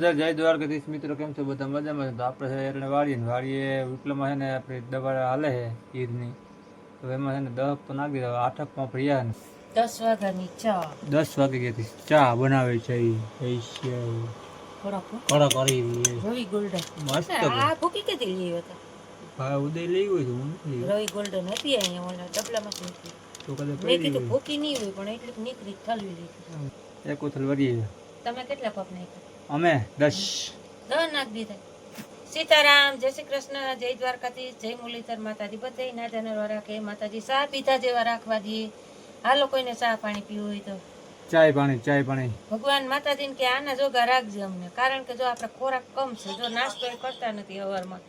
બધાય જય દ્વારકાધીશ મિત્રો, કેમ છો બધા? મજામાં છે? તો આપણે છે એટલે વાડીએ વિપ્લવમાં છે ને આપણી દવા હાલે છે ઈદની, તો એમાં છે ને 10 તો નાખી દીધા. 8 ફર્યા ને 10 વાગ્યાની ચા 10 વાગે ગઈ ચા બનાવે છે કડક કરી રવિ ગોલ્ડન મસ્ત. આ ભૂકી કેથી લઈ હતા? હા, ઉદય લઈ ગયો છું. હું નથી રવિ ગોલ્ડન હતી અહીંયા ઓલા ડબલામાં હતી. તો કદાચ મેં કીધું ભૂકી નહીં હોય પણ એટલી નીકળી ઠલવી લીધી. એક ઉથલ વળી. તમે કેટલા કપ નાખ્યા? અમે 10 નાખી દીધા. સીતારામ, જય શ્રી કૃષ્ણ, જય દ્વારકાધીશ, જય મુરલીધર માતાજી. બધે ના જનરવા રાખે માતાજી. ચા પીધા જેવા રાખવા દઈએ. હાલો કોઈને ચા પાણી પીવું હોય તો ચાય પાણી ભગવાન માતાજીને કે આના જોગા રાખજે અમને, કારણ કે જો આપણે ખોરાક કમ છે, જો નાસ્તો એ કરતા નથી સવારમાં,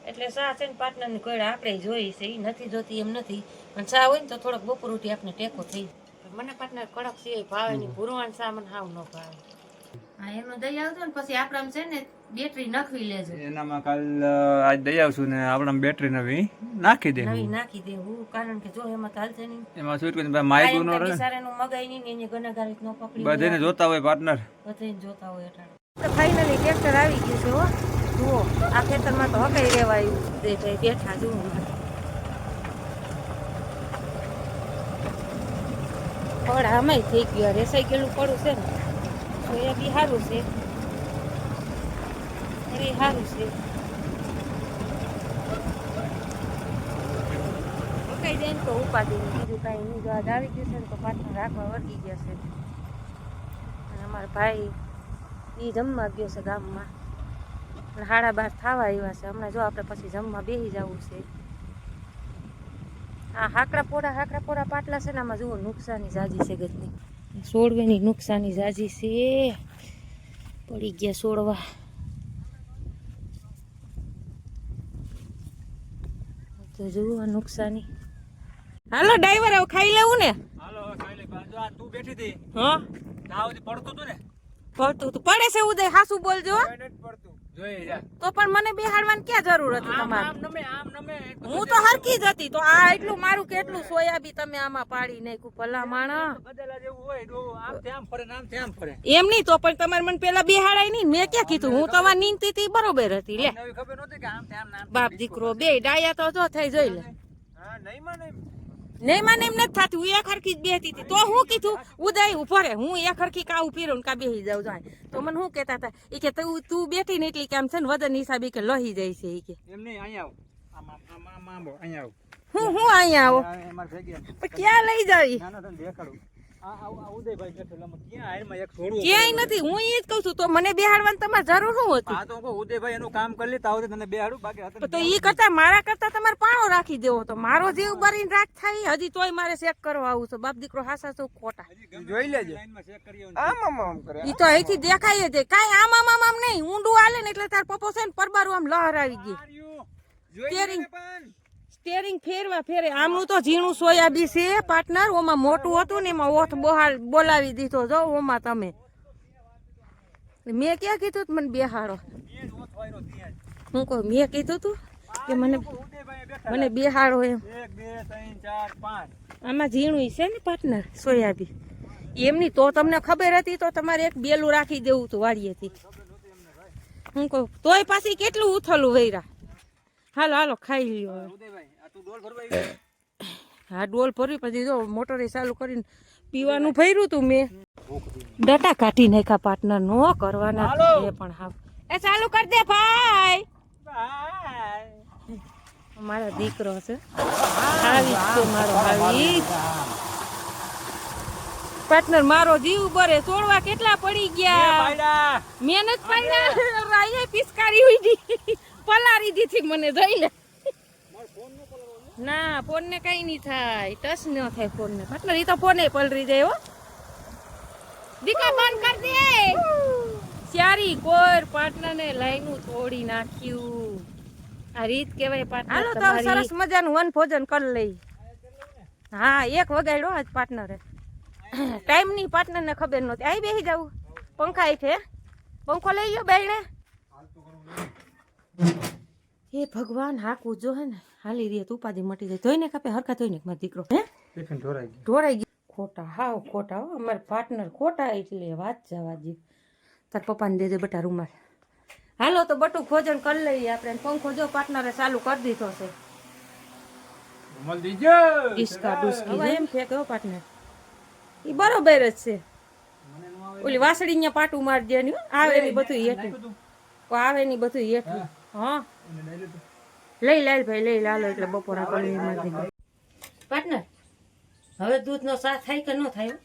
એટલે ચા છે ને પાર્ટનરની કોઈડા આપણે જોઈ છે, એ નથી જોતી એમ નથી, પણ ચા હોય ને તો થોડોક બપોર ઉઠી આપણે ટેકો થઈ જાય. મને પાર્ટનર કડક સિવાય ભાવે નહીં, ભૂરવાન ચા મને હાવ ન ભાવે. હા, એનો દઈ આવતો ને પછી આપણામાં છે ને બેટરી નાખવી લેજો. એનામાં કાલ આજ દઈ આવશું ને આપણામાં બેટરી નવી નાખી દે. નવી નાખી દેવું, કારણ કે જો એમાં ચાલશે નહીં. એમાં શું કે માઇક નો રહે, બિચારાનું મગાઈ નહીં ને એને ગનાગારી નો પકડી. બધાને જોતા હોય પાર્ટનર, બધાને જોતા હોય એટલે. ફાઇનલી ટ્રેક્ટર આવી ગયું છે. હો જુઓ, આ ખેતરમાં તો હકાઈ રહેવાયું બેઠા જુઓ. ફળ આમાંય થઈ ગયું, રેસાઈ ગયેલું પડું છે ને, તો એ બી સારું છે, એ સારું છે. કઈ જાય ને તો ઉપાધિ બીજું કાંઈ નહીં. જો આજ આવી ગયું છે ને તો પાછળ રાખવા વર્ગી ગયા છે. અને અમારા ભાઈ એ જમવા ગયો છે ગામમાં, અને 12:30 થવા આવ્યા છે. હમણાં જો આપણે પછી જમવા બેસી જવું છે. આ હાકડા પોડા પાટલા છે ને, આમાં જુઓ નુકસાની જાજી છે ગજની. સોડવેની નુકસાની જાજી છે, પડી ગયા સોડવા. તો જુઓ નુકસાની. હાલો ડ્રાઈવર, હવે ખાઈ લેવું ને? હાલો ખાઈ લે. આ તું બેઠી હતી, હા તાવથી પડતું હતું ને? પડતું તું પડે છે ઉદય, હાસુ બોલજો. પડતું જોઈ જા. તો પણ મને બેહાડવાની ક્યાં જરૂર હતી તમારે? આમ નમે હું તો હરકી જ હતી. તો આ એટલું મારું કેટલું સોયાબી તમે આમાં પાડી નાખ્યું ભલા માણા. ગધેલા જેવું હોય, આમ તેમ ફરે ને આમ તેમ ફરે. એમ નહીં તો પણ તમારે મને પેલા બેહાડાય નહીં. મેં ક્યાં કીધું? હું તમારે નીંદતી હતી બરોબર હતી. લે નવી ખબર નહોતી કે આમ તેમ નામ. બાપ દીકરો બે ડાયા તો જો થઈ જોઈ લે. હા, નહીં માને નહીં મને એમ નથી થતું. હું એક હરખી જ બેહતી હતી. તો હું કીધું ઉદય ઉભો રે, હું એક હરખી કા ઉભી રહું કા બેસી જાઉં જાય. તો મને શું કેતા હતા એ કે તું બેઠી ને એટલી કેમ છે ને વજન હિસાબે કે લહી જાય છે. એ કે એમ નહીં, અહીંયા આવ. આમ અહીંયા આવ. હું અહીંયા આવો અમાર ભેગી આવ. પણ ક્યાં લઈ જાવી? ના તને દેખાડું. આ ઉદયભાઈ બેઠેલામાં ક્યાં હાલમાં એક છોડવું ક્યાંય નથી. હું એ જ કહું છું. તો મને બેહાડવાની તમારે જરૂર શું હતી? આ તો કહું ઉદયભાઈ એનું કામ કરી લે તાવ તને બેહાડું, બાકી હતા તો ઈ કરતા મારા કરતા તમારે પાણો રાખી દેવો. તો મારો જીવ બરીને રાખ થાય હજી તોય મારે ચેક કરવા આવું છું. બાપ દીકરો હાસા છો ખોટા જોઈ લેજે. લાઈનમાં ચેક કરી આમ કરે. ઈ તો અહીંથી દેખાય જ કાંઈ આમ નહીં. ઊંડું હાલે ને એટલે તાર પપ્પો છે ને પરબારું આમ લહર આવી ગઈ. સ્ટેરિંગ ફેરે. આમનું તો ઝીણું સોયાબી છે પાર્ટનર. ઓમાં મોટું હતું ને એમાં ઓઠ બહાર બોલાવી દીધો. જો ઓમાં તમે મેં ક્યાં કીધું મને બેહાડો? હું કહું મેં કીધું તું કે મને બેહાડો એમ? 1 2 3 4 5 આમાં ઝીણું છે ને પાર્ટનર સોયાબી. એમની તો તમને ખબર હતી તો તમારે એક બેલું રાખી દેવું હતું વાડીએથી. હું કહું તોય પાછી કેટલું ઉથલું વૈરા. હાલો ખાઈ લ્યો. હા ડોલ ભરવી પછી જો મોટરે ચાલુ કરીને પીવાનું ભર્યું તું મેં. ડટા કાઢી નાખ્યા પાર્ટનર. નો કરવાના એ પણ હાવ. એ ચાલુ કરી દે ભાઈ. મારો દીકરો છે આવી તો મારો આવી પાર્ટનર. મારો જીવ બરે છોડવા કેટલા પડી ગયા. મહેનત પાડ્યા રાયે પિસ્કારી ઉડી પલારી દીધી મને. જોઈ લે ના ફોન ને કઈ નહીં થાય, ટચ ન થાય ફોન ને. પાર્ટનર ઈ તો ફોને પલરી જાય. હો દીકા બંધ કરી દે. ચારી કોર પાર્ટનર ને લાઈનું તોડી નાખ્યું. આ રીત કેવાય પાર્ટનર. હાલો તો સરસ મજાનું વન ભોજન કરી લઈ. હા 1 વગાડ્યો આજ પાર્ટનરે. ટાઈમ ની પાર્ટનર ને ખબર નહોતી. આઈ બેસી જાવ પંખા છે. પંખો લઈ ગયો બેને. હે ભગવાન હાકું જો હે ને હાલી રહી તો ઉપાધિ મટી જાય. ધોઈને કાપે હરખા ધોઈને મારો દીકરો હે ઢોરાઈ ગયો. ખોટા હાવ ખોટા. હો અમારા પાર્ટનર ખોટા એટલે વાત જવા દે. તાર પપ્પાને દેજે બેટા રૂમાલ. હાલો તો બટુક ભોજન કરી લઈએ આપણે. પંખો જો પાર્ટનરે ચાલુ કરી દીધો છે. મલ દીજો ડિસ્કા ડુસ્કી હવે એમ છે કે પાર્ટનર ઈ બરોબર જ છે. ઓલી વાસળી ને પાટું માર દે ને આવે ની બધું હેઠું આવે ની બધું હેઠું. હા લઈ લાલ ભાઈ લઈ લાલો એટલે બપોરા કરી માર દે. પાર્ટનર હવે દૂધ નો સા થાય કે ન થાય?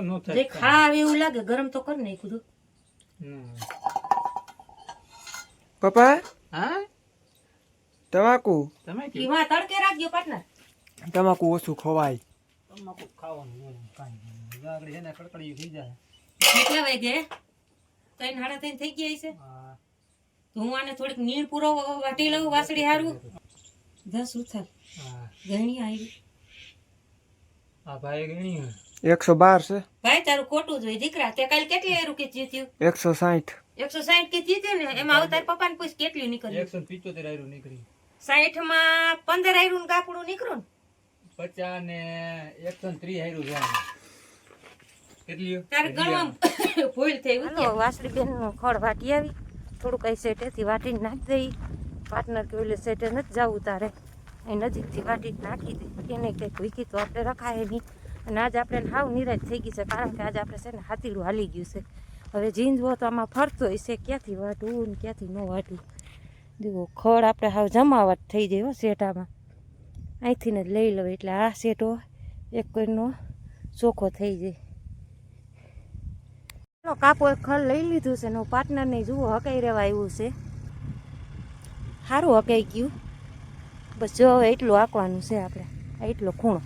નો જે ખાવ એવું લાગે ગરમ તો કરી નાખ્યું દૂધ. પપ્પા હા તમાકુ તમે ઈ માં તડકે રાખજો પાર્ટનર. તમાકુ ઓછું ખવાય. તમાકુ ખાવાનું કાંઈ આગળ છે ને કડકડી થઈ જાય. કેટલા વાગે? 3:30 થઈ ગયા છે. તો હું આને થોડીક નીણ પૂરો વાટી લઉં વાસળી હારું. 10 ઉથલ ગણી આવી. આ ભાઈ ગણી 112 છે. ભાઈ તારું ખોટું જોઈ દીકરા. તે કાલ કેટલી હારું કે જીત્યું? 160. 160 કે જીત્યું ને એમાં હવે તાર પપ્પાને પૂછ કેટલી નીકળી? 175 આયરું નીકળી. 60 માં 15 હારું ને કાપડું નીકળ્યું ને 50 ને 130 આયરું જાય. કેટલી તારે ગણવામાં ભૂલ થઈ ગઈ. હાલો વાસળી બેન નું ખડ વાટી આવી. થોડું કઈ સેટેથી વાટીને નાખી દઈ. પાર્ટનર કે ઓલે સેટે નથી જવું તારે અહીં નજીકથી વાટીને નાખી દે. એને કંઈક વીકી તો આપણે રખાય નહીં. અને આજે આપણે હાવ નિરાશ થઈ ગઈ છે કારણ કે આજે આપણે છે ને હાથીડું હાલી ગયું છે. હવે જીંજવો તો આમાં ફરતો હોય છે ક્યાંથી વાટવું ને ક્યાંથી ન વાટવું. જુઓ ખડ આપણે હાવ જમાવટ થઈ જાય હો સેટામાં. અહીંથી ને જ લઈ લો એટલે આ સેટો એક કોઈનો ચોખ્ખો થઈ જાય. કાપો એક ખડ લઈ લીધું છે ને પાર્ટનરને જુઓ હકાઈ રહેવા આવ્યું છે. સારું હકાઈ ગયું. બસ જો હવે એટલું આંકવાનું છે આપણે એટલો ખૂણો.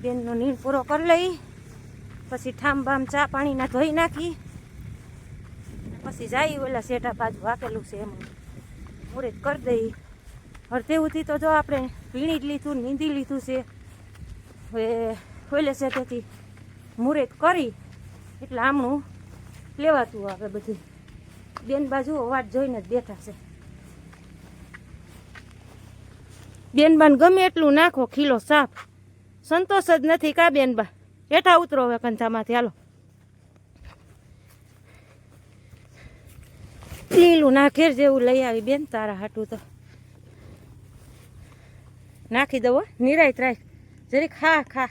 બેનનો નીણ પૂરો કરી લઈ પછી ઠામ બામ ચા પાણીના ધોઈ નાખી પછી જાય ઓલા સેટા બાજુ વાકેલું છે એમ મુહૂર્ત કરી દઈ. હરતેવુંથી તો જો આપણે પીણી જ લીધું નીંદી લીધું છે. હવે ઓલે સેટેથી મુહૂર્ત કરી એટલે આમણું લેવાતું આવે બધું. બેન બાજુ વાટ જોઈને જ બેઠા છે. બેનબાન ગમે એટલું નાખો ખીલો સાફ સંતોષ જ નથી કા બેનબા. હેઠા ઉતરો હવે કંથામાંથી હાલો. લીલું નાખેર જેવું લઈ આવી બેન તારા હાટું તો નાખી દઉં નિરાય રાખ જરીક ખા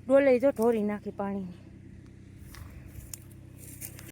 ડોલે જો ઢોરી નાખી પાણીની.